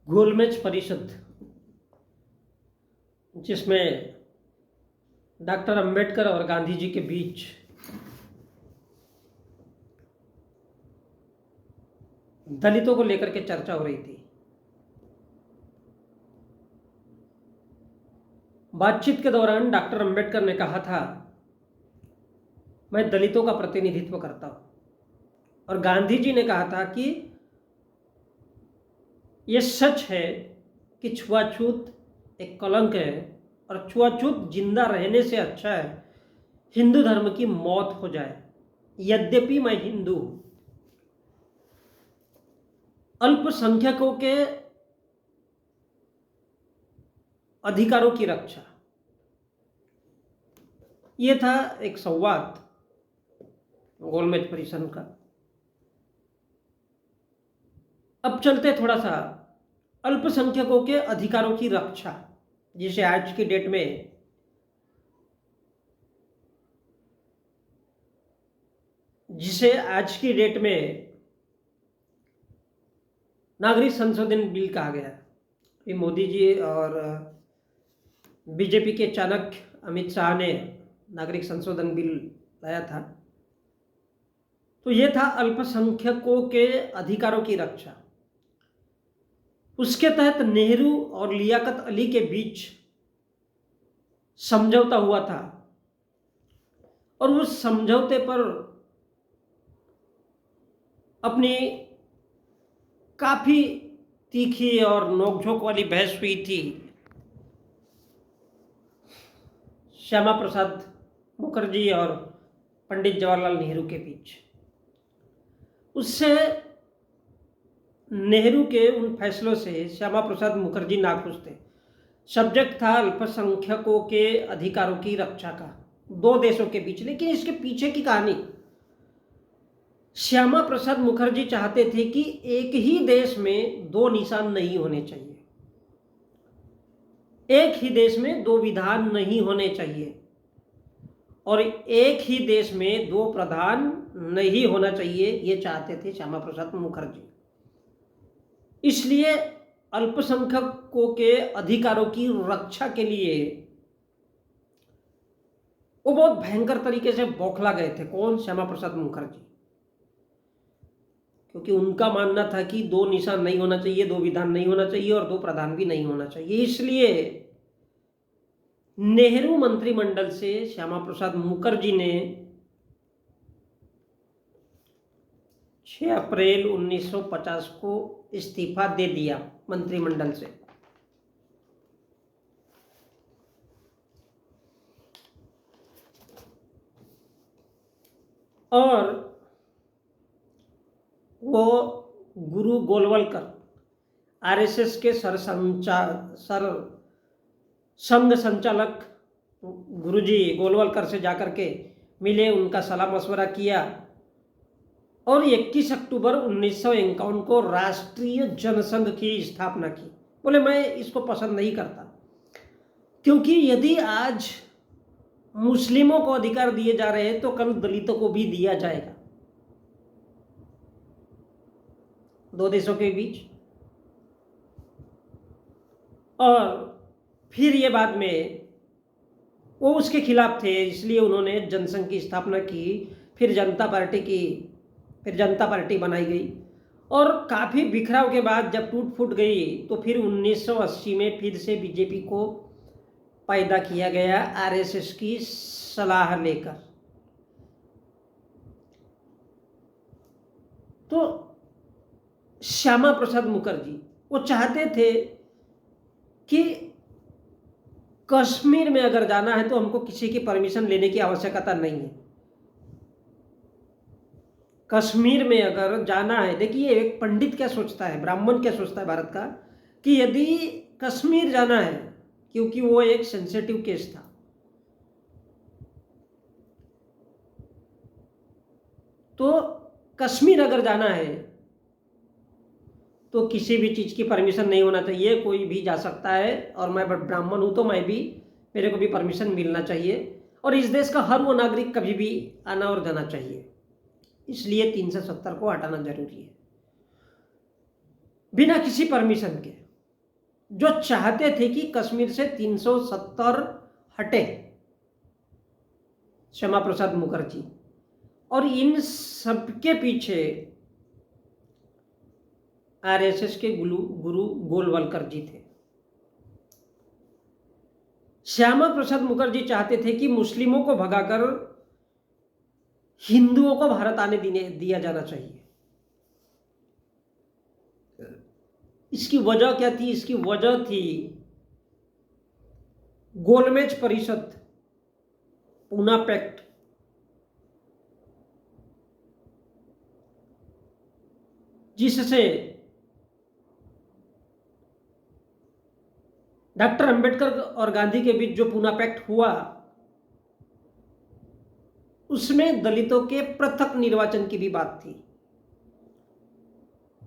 गोलमेज परिषद, जिसमें डॉक्टर अंबेडकर और गांधी जी के बीच दलितों को लेकर के चर्चा हो रही थी। बातचीत के दौरान डॉक्टर अंबेडकर ने कहा था, मैं दलितों का प्रतिनिधित्व करता हूं, और गांधी जी ने कहा था कि यह सच है कि छुआछूत एक कलंक है और छुआछूत जिंदा रहने से अच्छा है हिंदू धर्म की मौत हो जाए। यद्यपि मैं हिंदू हूं। अल्पसंख्यकों के अधिकारों की रक्षा, यह था एक संवाद गोलमेज परिषद का। अब चलते थोड़ा सा अल्पसंख्यकों के अधिकारों की रक्षा, जिसे आज की डेट में नागरिक संशोधन बिल कहा गया। ये मोदी जी और बीजेपी के चाणक्य अमित शाह ने नागरिक संशोधन बिल लाया था। तो यह था अल्पसंख्यकों के अधिकारों की रक्षा। उसके तहत नेहरू और लियाकत अली के बीच समझौता हुआ था, और उस समझौते पर अपनी काफी तीखी और नोकझोंक वाली बहस हुई थी श्यामा प्रसाद मुखर्जी और पंडित जवाहरलाल नेहरू के बीच। उससे नेहरू के उन फैसलों से श्यामा प्रसाद मुखर्जी नाखुश थे। सब्जेक्ट था अल्पसंख्यकों के अधिकारों की रक्षा का, दो देशों के बीच। लेकिन इसके पीछे की कहानी, श्यामा प्रसाद मुखर्जी चाहते थे कि एक ही देश में दो निशान नहीं होने चाहिए, एक ही देश में दो विधान नहीं होने चाहिए, और एक ही देश में दो प्रधान नहीं होना चाहिए, ये चाहते थे श्यामा प्रसाद मुखर्जी। इसलिए अल्पसंख्यकों के अधिकारों की रक्षा के लिए वो बहुत भयंकर तरीके से बौखला गए थे। कौन? श्यामा प्रसाद मुखर्जी। क्योंकि उनका मानना था कि दो निशान नहीं होना चाहिए, दो विधान नहीं होना चाहिए, और दो प्रधान भी नहीं होना चाहिए। इसलिए नेहरू मंत्रिमंडल से श्यामा प्रसाद मुखर्जी ने 6 अप्रैल 1950 को इस्तीफा दे दिया मंत्रिमंडल से। और वो गुरु गोलवलकर, आरएसएस के संघ संचालक गुरुजी गोलवलकर से जाकर के मिले, उनका सलाह मशवरा किया, और 21 अक्टूबर 1951 को राष्ट्रीय जनसंघ की स्थापना की। बोले मैं इसको पसंद नहीं करता, क्योंकि यदि आज मुस्लिमों को अधिकार दिए जा रहे हैं तो कल दलितों को भी दिया जाएगा, दो देशों के बीच। और फिर ये बाद में वो उसके खिलाफ थे, इसलिए उन्होंने जनसंघ की स्थापना की। फिर जनता पार्टी बनाई गई, और काफ़ी बिखराव के बाद जब टूट फूट गई तो फिर 1980 में फिर से बीजेपी को पैदा किया गया, आरएसएस की सलाह लेकर। तो श्यामा प्रसाद मुखर्जी वो चाहते थे कि कश्मीर में अगर जाना है तो हमको किसी की परमिशन लेने की आवश्यकता नहीं है। कश्मीर में अगर जाना है, देखिए एक पंडित क्या सोचता है, ब्राह्मण क्या सोचता है भारत का, कि यदि कश्मीर जाना है, क्योंकि वो एक सेंसिटिव केस था, तो कश्मीर अगर जाना है तो किसी भी चीज़ की परमिशन नहीं होना चाहिए, कोई भी जा सकता है, और मैं ब्राह्मण हूँ तो मेरे को भी परमिशन मिलना चाहिए, और इस देश का हर वो नागरिक कभी भी आना और जाना चाहिए। इसलिए 370 को हटाना जरूरी है, बिना किसी परमिशन के। जो चाहते थे कि कश्मीर से 370 हटे, श्यामा प्रसाद मुखर्जी। और इन सबके पीछे आरएसएस के गुरु गोलवलकर जी थे। श्यामा प्रसाद मुखर्जी चाहते थे कि मुस्लिमों को भगाकर हिंदुओं को भारत आने दिया जाना चाहिए। इसकी वजह क्या थी? इसकी वजह थी गोलमेज परिषद, पूना पैक्ट, जिससे डॉक्टर अंबेडकर और गांधी के बीच जो पूना पैक्ट हुआ, उसमें दलितों के पृथक निर्वाचन की भी बात थी।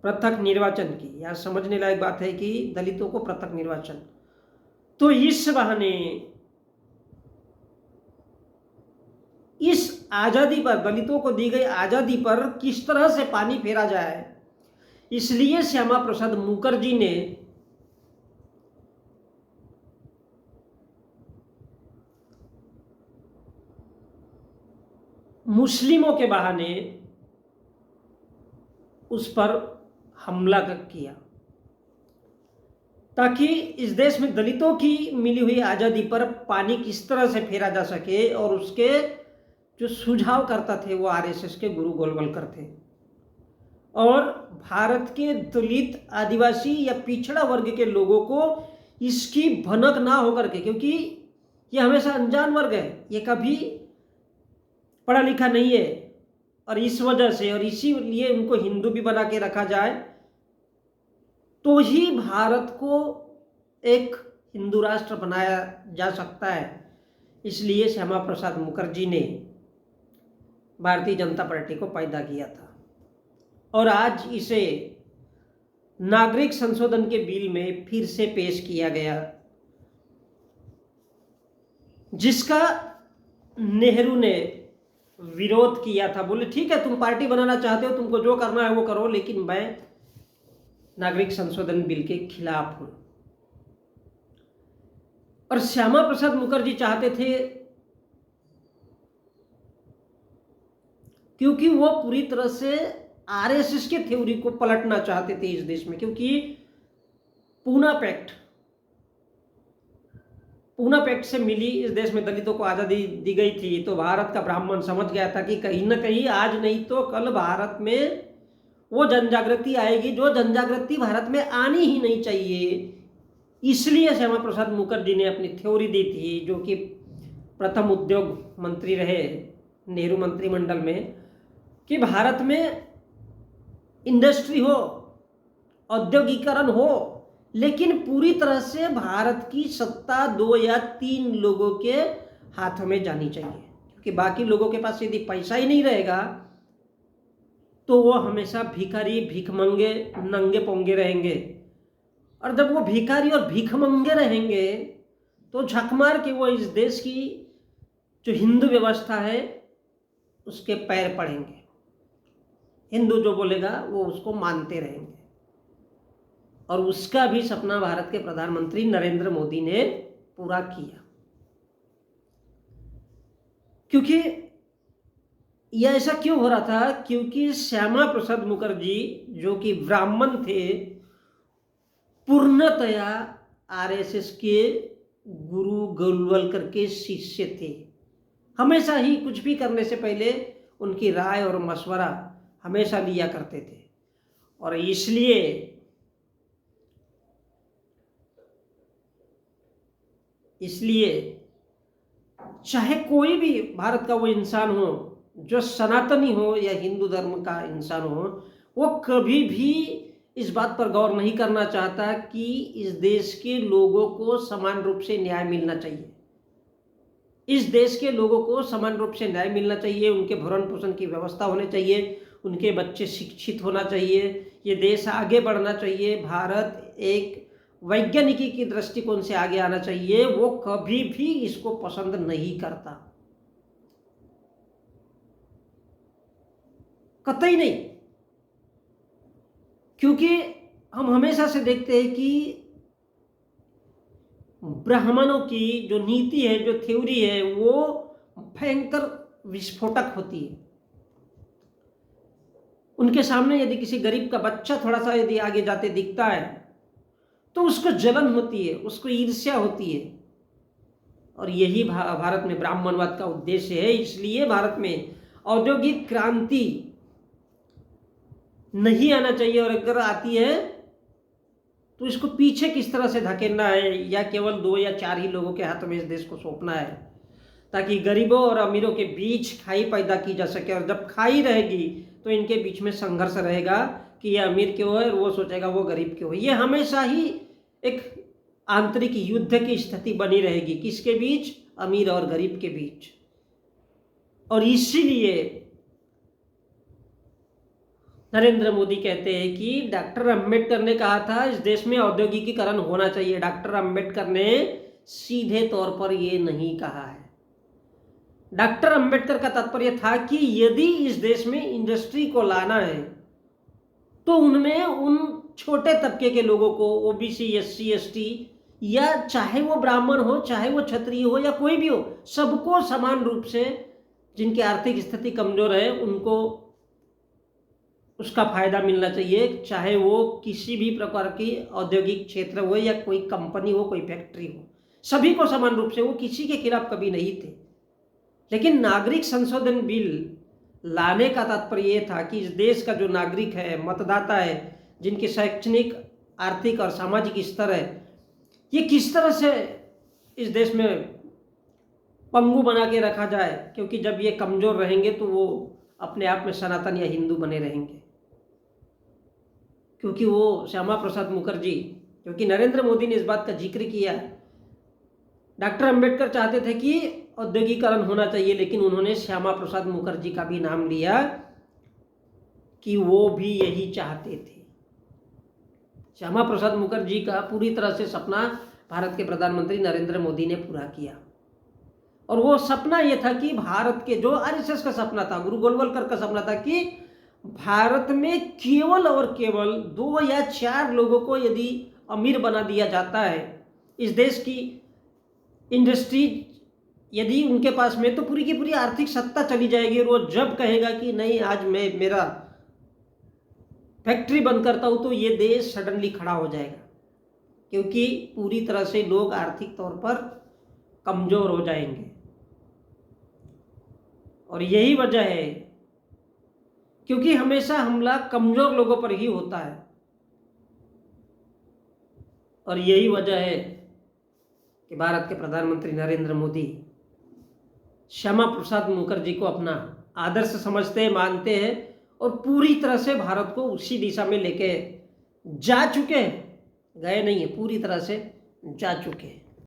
पृथक निर्वाचन की, यह समझने लायक बात है कि दलितों को पृथक निर्वाचन। तो इस बहाने इस आजादी पर, दलितों को दी गई आजादी पर किस तरह से पानी फेरा जाए, इसलिए श्यामा प्रसाद मुखर्जी ने मुस्लिमों के बहाने उस पर हमला किया, ताकि इस देश में दलितों की मिली हुई आज़ादी पर पानी किस तरह से फेरा जा सके। और उसके जो सुझाव करता थे वो आरएसएस के गुरु गोलवलकर थे। और भारत के दलित, आदिवासी या पिछड़ा वर्ग के लोगों को इसकी भनक ना होकर के, क्योंकि ये हमेशा अनजान वर्ग है, ये कभी पढ़ा लिखा नहीं है, और इस वजह से और इसीलिए उनको हिंदू भी बना के रखा जाए तो ही भारत को एक हिंदू राष्ट्र बनाया जा सकता है। इसलिए श्यामा प्रसाद मुखर्जी ने भारतीय जनता पार्टी को पैदा किया था। और आज इसे नागरिक संशोधन के बिल में फिर से पेश किया गया, जिसका नेहरू ने विरोध किया था। बोले ठीक है, तुम पार्टी बनाना चाहते हो, तुमको जो करना है वो करो, लेकिन मैं नागरिक संशोधन बिल के खिलाफ हूं। और श्यामा प्रसाद मुखर्जी चाहते थे, क्योंकि वो पूरी तरह से आरएसएस के थ्योरी को पलटना चाहते थे इस देश में, क्योंकि पूना पैक्ट से मिली इस देश में दलितों को आज़ादी दी गई थी। तो भारत का ब्राह्मण समझ गया था कि कहीं ना कहीं आज नहीं तो कल भारत में वो जनजागृति आएगी, जो जनजागृति भारत में आनी ही नहीं चाहिए। इसलिए श्यामा प्रसाद मुखर्जी ने अपनी थ्योरी दी थी, जो कि प्रथम उद्योग मंत्री रहे नेहरू मंत्रिमंडल में, कि भारत में इंडस्ट्री हो, औद्योगिकरण हो, लेकिन पूरी तरह से भारत की सत्ता 2 या 3 लोगों के हाथों में जानी चाहिए। क्योंकि बाकी लोगों के पास यदि पैसा ही नहीं रहेगा तो वो हमेशा भिखारी, भीखमंगे, नंगे पोंगे रहेंगे। और जब वो भिखारी और भीखमंगे रहेंगे तो झक मार के वो इस देश की जो हिंदू व्यवस्था है उसके पैर पड़ेंगे। हिंदू जो बोलेगा वो उसको मानते रहेंगे। और उसका भी सपना भारत के प्रधानमंत्री नरेंद्र मोदी ने पूरा किया। क्योंकि यह ऐसा क्यों हो रहा था? क्योंकि श्यामा प्रसाद मुखर्जी जो कि ब्राह्मण थे, पूर्णतया आरएसएस के गुरु गोलवलकर के शिष्य थे। हमेशा ही कुछ भी करने से पहले उनकी राय और मशवरा हमेशा लिया करते थे। और इसलिए चाहे कोई भी भारत का वो इंसान हो जो सनातनी हो या हिंदू धर्म का इंसान हो, वो कभी भी इस बात पर गौर नहीं करना चाहता कि इस देश के लोगों को समान रूप से न्याय मिलना चाहिए। इस देश के लोगों को समान रूप से न्याय मिलना चाहिए, उनके भरण पोषण की व्यवस्था होनी चाहिए, उनके बच्चे शिक्षित होना चाहिए, ये देश आगे बढ़ना चाहिए, भारत एक वैज्ञानिकी की दृष्टिकोण से आगे आना चाहिए। वो कभी भी इसको पसंद नहीं करता, कतई नहीं। क्योंकि हम हमेशा से देखते हैं कि ब्राह्मणों की जो नीति है, जो थ्योरी है, वो भयंकर विस्फोटक होती है। उनके सामने यदि किसी गरीब का बच्चा थोड़ा सा यदि आगे जाते दिखता है तो उसको जलन होती है, उसको ईर्ष्या होती है। और यही भारत में ब्राह्मणवाद का उद्देश्य है। इसलिए भारत में औद्योगिक क्रांति नहीं आना चाहिए, और अगर आती है तो इसको पीछे किस तरह से धकेलना है, या केवल 2 या 4 ही लोगों के हाथ में इस देश को सौंपना है, ताकि गरीबों और अमीरों के बीच खाई पैदा की जा सके। और जब खाई रहेगी तो इनके बीच में संघर्ष रहेगा कि ये अमीर क्यों है और वो सोचेगा वो गरीब क्यों है। ये हमेशा ही एक आंतरिक युद्ध की स्थिति बनी रहेगी, किसके बीच? अमीर और गरीब के बीच। और इसीलिए नरेंद्र मोदी कहते हैं कि डॉक्टर अंबेडकर ने कहा था इस देश में औद्योगिकीकरण होना चाहिए। डॉक्टर अंबेडकर ने सीधे तौर पर ये नहीं कहा है। डॉक्टर अंबेडकर का तात्पर्य था कि यदि इस देश में इंडस्ट्री को लाना है तो उनमें उन छोटे तबके के लोगों को, ओबीसी, एससी, एसटी, या चाहे वो ब्राह्मण हो, चाहे वो क्षत्रिय हो, या कोई भी हो, सबको समान रूप से, जिनकी आर्थिक स्थिति कमजोर है, उनको उसका फायदा मिलना चाहिए, चाहे वो किसी भी प्रकार की औद्योगिक क्षेत्र हो या कोई कंपनी हो, कोई फैक्ट्री हो, सभी को समान रूप से। वो किसी के खिलाफ कभी नहीं थे। लेकिन नागरिक संशोधन बिल लाने का तात्पर्य यह था कि इस देश का जो नागरिक है, मतदाता है, जिनकी शैक्षणिक, आर्थिक और सामाजिक स्तर है, ये किस तरह से इस देश में पंगु बना के रखा जाए, क्योंकि जब ये कमजोर रहेंगे तो वो अपने आप में सनातन या हिंदू बने रहेंगे। क्योंकि वो श्यामा प्रसाद मुखर्जी, क्योंकि नरेंद्र मोदी ने इस बात का जिक्र किया, डॉक्टर अंबेडकर चाहते थे कि औद्योगिकरण होना चाहिए, लेकिन उन्होंने श्यामा प्रसाद मुखर्जी का भी नाम लिया कि वो भी यही चाहते थे। श्यामा प्रसाद मुखर्जी का पूरी तरह से सपना भारत के प्रधानमंत्री नरेंद्र मोदी ने पूरा किया। और वो सपना ये था कि भारत के, जो आरएसएस का सपना था, गुरु गोलवलकर का सपना था कि भारत में केवल और केवल 2 या 4 लोगों को यदि अमीर बना दिया जाता है, इस देश की इंडस्ट्री यदि उनके पास में, तो पूरी की पूरी आर्थिक सत्ता चली जाएगी। और वो जब कहेगा कि नहीं, आज मैं मेरा फैक्ट्री बंद करता हूं, तो ये देश सडनली खड़ा हो जाएगा, क्योंकि पूरी तरह से लोग आर्थिक तौर पर कमजोर हो जाएंगे। और यही वजह है, क्योंकि हमेशा हमला कमजोर लोगों पर ही होता है। और यही वजह है कि भारत के प्रधानमंत्री नरेंद्र मोदी श्यामा प्रसाद मुखर्जी को अपना आदर्श समझते हैं, मानते हैं, और पूरी तरह से भारत को उसी दिशा में लेके जा चुके हैं। गए नहीं है, पूरी तरह से जा चुके हैं।